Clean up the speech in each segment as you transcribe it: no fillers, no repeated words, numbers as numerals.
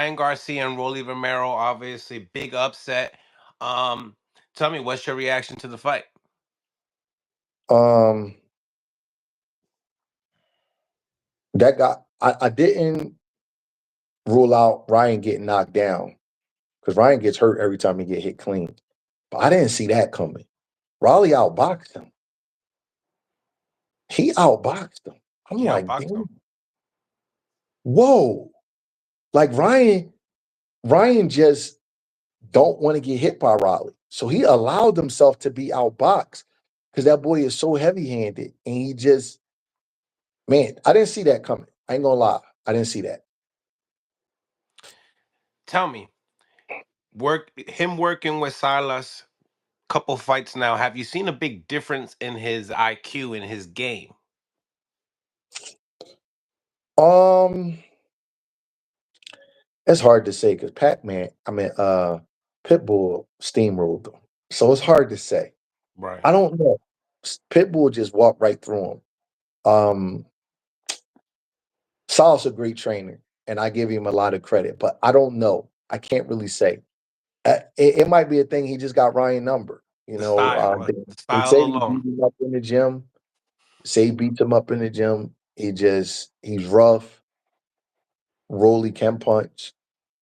Ryan Garcia and Rollie Romero, obviously big upset. Um, Tell me, what's your reaction to the fight? Um, that guy, I didn't rule out Ryan getting knocked down because Ryan gets hurt every time he get hit clean. But I didn't see that coming. Raleigh outboxed him. He outboxed him. I'm He like, outboxed him. damn, whoa. Like Ryan just don't want to get hit by Raleigh. So he allowed himself to be outboxed because that boy is so heavy-handed. And he just, man, I didn't see that coming. I ain't gonna lie. I didn't see that. Tell me, working with Silas, couple fights now. Have you seen a big difference in his IQ in his game? Um, it's hard to say because Pitbull steamrolled him. So it's hard to say. Right. I don't know. Pitbull just walked right through him. Um, Sal's a great trainer, and I give him a lot of credit, but I don't know. I can't really say. It might be a thing. He just got Ryan number. The They style say he alone. beat him up in the gym. Say he beats him up in the gym. He's rough. Rolly can punch.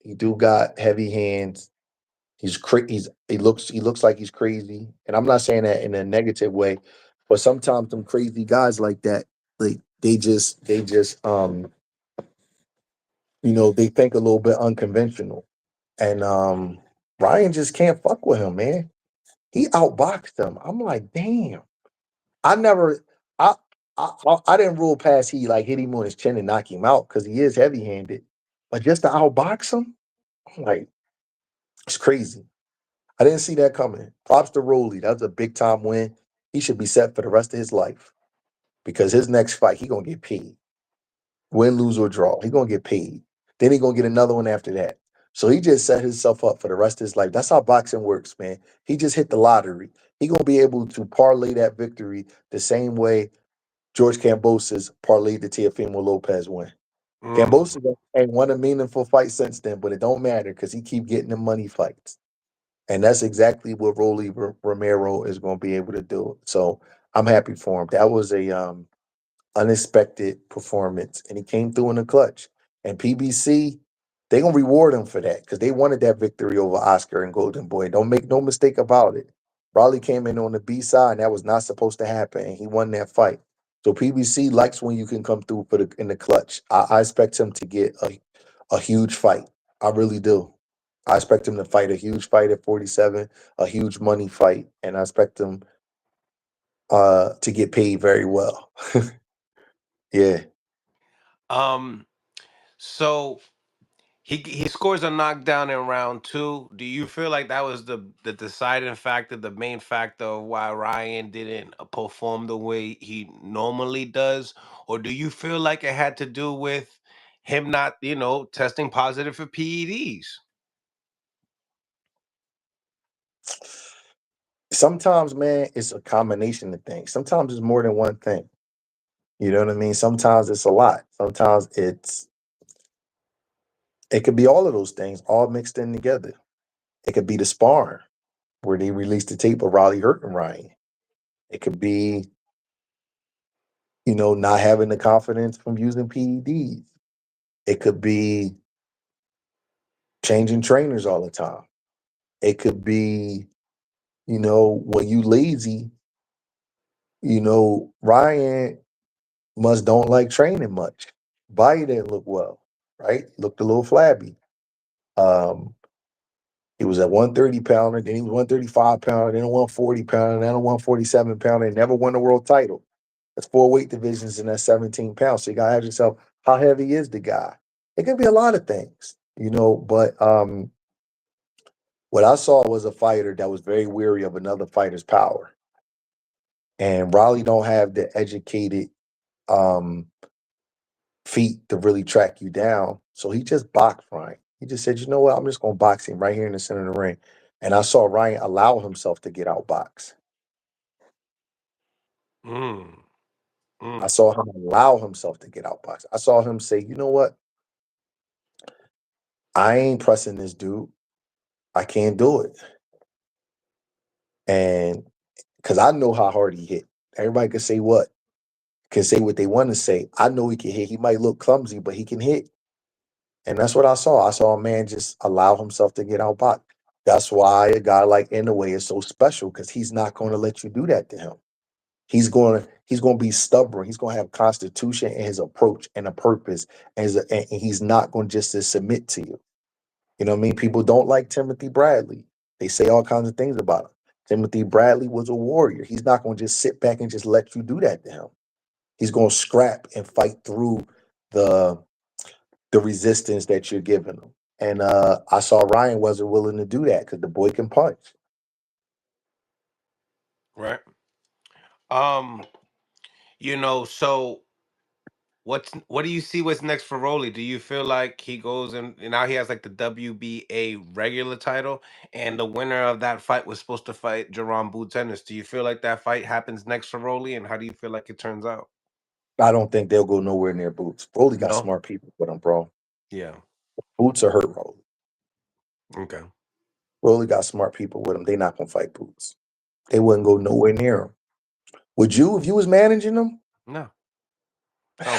He do got heavy hands. He looks like he's crazy, and I'm not saying that in a negative way, but sometimes some crazy guys like that, like they think a little bit unconventional, and Ryan just can't fuck with him, man. He outboxed him. I'm like, damn. I never, I, I didn't rule past he like hit him on his chin and knock him out because he is heavy handed, but just to outbox him, I'm like, it's crazy. I didn't see that coming. Props to Rollie. That's a big time win. He should be set for the rest of his life because his next fight, he gonna get paid. Win, lose, or draw. He gonna get paid. Then he gonna get another one after that. So he just set himself up for the rest of his life. That's how boxing works, man. He just hit the lottery. He gonna be able to parlay that victory the same way George Cambosis parlayed the Teofimo Lopez win. Mm. Cambosis ain't won a meaningful fight since then, but it don't matter because he keep getting the money fights. And that's exactly what Rolly Romero is going to be able to do. So I'm happy for him. That was a unexpected performance, and he came through in the clutch. And PBC, they gonna reward him for that because they wanted that victory over Oscar and Golden Boy. Don't make no mistake about it. Raleigh came in on the B side, and that was not supposed to happen, and he won that fight. So PBC likes when you can come through for the in the clutch. I expect him to get a huge fight. I really do. I expect him to fight a huge fight at 47, a huge money fight, and I expect him to get paid very well. Yeah. Um, so he scores a knockdown in round two. Do you feel like that was the deciding factor, the main factor of why Ryan didn't perform the way he normally does, or do you feel like it had to do with him not, testing positive for PEDs? Sometimes, man, it's a combination of things. Sometimes it's more than one thing. You know what I mean? Sometimes it's a lot. Sometimes it could be all of those things all mixed in together. It could be the sparring where they released the tape of Raleigh hurting Ryan. It could be, not having the confidence from using PEDs. It could be changing trainers all the time. It could be, when you lazy, Ryan must don't like training much. Body didn't look well, right? Looked a little flabby. Um, he was at 130 pounder, then he was 135 pounder, then a 140 pounder, then a 147 pounder, and never won the world title. That's four weight divisions in that 17 pounds. So you gotta ask yourself, how heavy is the guy? It could be a lot of things, but what I saw was a fighter that was very weary of another fighter's power. And Raleigh don't have the educated um feet to really track you down. So he just boxed Ryan. He just said, you know what, I'm just gonna box him right here in the center of the ring. And I saw Ryan allow himself to get outboxed. Mm, I mm. saw him allow himself to get outboxed. I saw him say, you know what? I ain't pressing this dude. I can't do it. And because I know how hard he hit. Everybody can say what? Can say what they want to say. I know he can hit. He might look clumsy, but he can hit. And that's what I saw. I saw a man just allow himself to get outboxed. That's why a guy like Inouye is so special because he's not going to let you do that to him. He's going to be stubborn. He's going to have constitution in his approach and a purpose, and he's not going just to submit to you. You know what I mean? People don't like Timothy Bradley. They say all kinds of things about him. Timothy Bradley was a warrior. He's not going to just sit back and just let you do that to him. He's going to scrap and fight through the the resistance that you're giving him. And I saw Ryan wasn't willing to do that because the boy can punch. Right. Um, so what do you see what's next for Rolly? Do you feel like he goes and now he has like the WBA regular title, and the winner of that fight was supposed to fight Jerome Boots Ennis? Do you feel like that fight happens next for Rolly, and how do you feel like it turns out? I don't think they'll go nowhere near Boots. Rolly got No. smart people with him, bro. Yeah. Boots are hurt Rolly. Okay. Rolly got smart people with him. They not gonna fight Boots. They wouldn't go nowhere near him. Would you if you was managing them? No.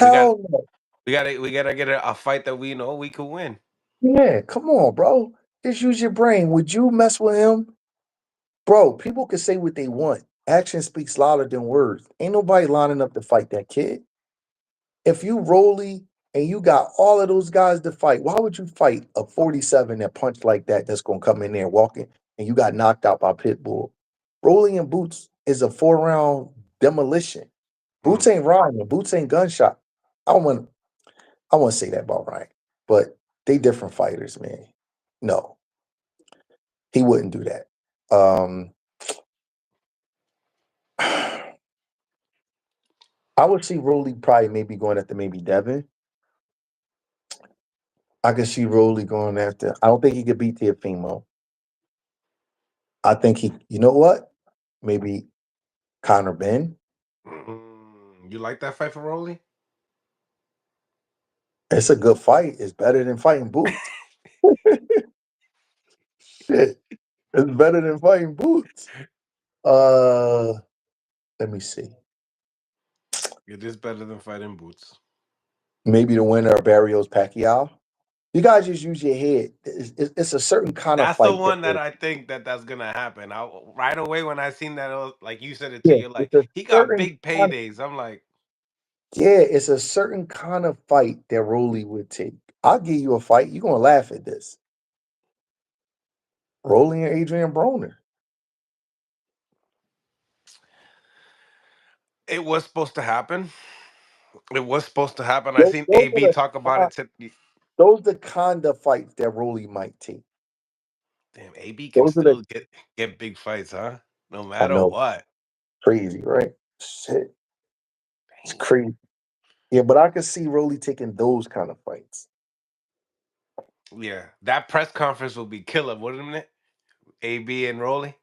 No, Hell no. we gotta get a fight that we know we could win. Yeah, come on, bro. Just use your brain. Would you mess with him? Bro, people can say what they want. Action speaks louder than words. Ain't nobody lining up to fight that kid. If you Rolly and you got all of those guys to fight, why would you fight a 47 that punch like that that's gonna come in there walking and you got knocked out by Pitbull? Rolly and Boots is a 4 round demolition. Hmm. Boots ain't Ryan. Boots ain't gunshot. I don't want I want to say that about Ryan, but they different fighters, man. No, he wouldn't do that. I would see Rolly probably maybe going after maybe Devin. I could see Rolly going after. I don't think he could beat Teofimo. I think you know what? Maybe Connor Ben. You like that fight for Rolly? It's a good fight. It's better than fighting Boots. Shit, it's better than fighting Boots. Uh, Let me see. It is better than fighting Boots. Maybe the winner of Barrios Pacquiao. You guys just use your head. It's a certain kind of That's the fight that. one that I think that's gonna happen. Right away when I seen that, like you said it too. Yeah, You're like, it's a he got certain big kind. paydays. I'm like, Yeah, it's a certain kind of fight that Rolly would take. I'll give you a fight. You're gonna laugh at this. Rolly and Adrian Broner. it was supposed to happen. It was supposed to happen. I Those, seen those are AB talk about the it. those the kind of fights that Rolly might take. Damn, AB can Those are the still get big fights, huh? No I matter know what. crazy, right? Shit, it's Damn. crazy. Yeah, but I could see Rolly taking those kind of fights. Yeah, that press conference will be killer, wouldn't it? AB and Rolly.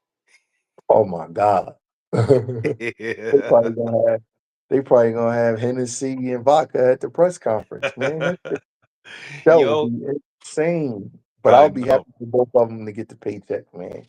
Oh my God. they probably gonna have they probably gonna have Hennessy and vodka at the press conference, man. That would Yo, be insane. But I I'll be know. happy for both of them to get the paycheck, man.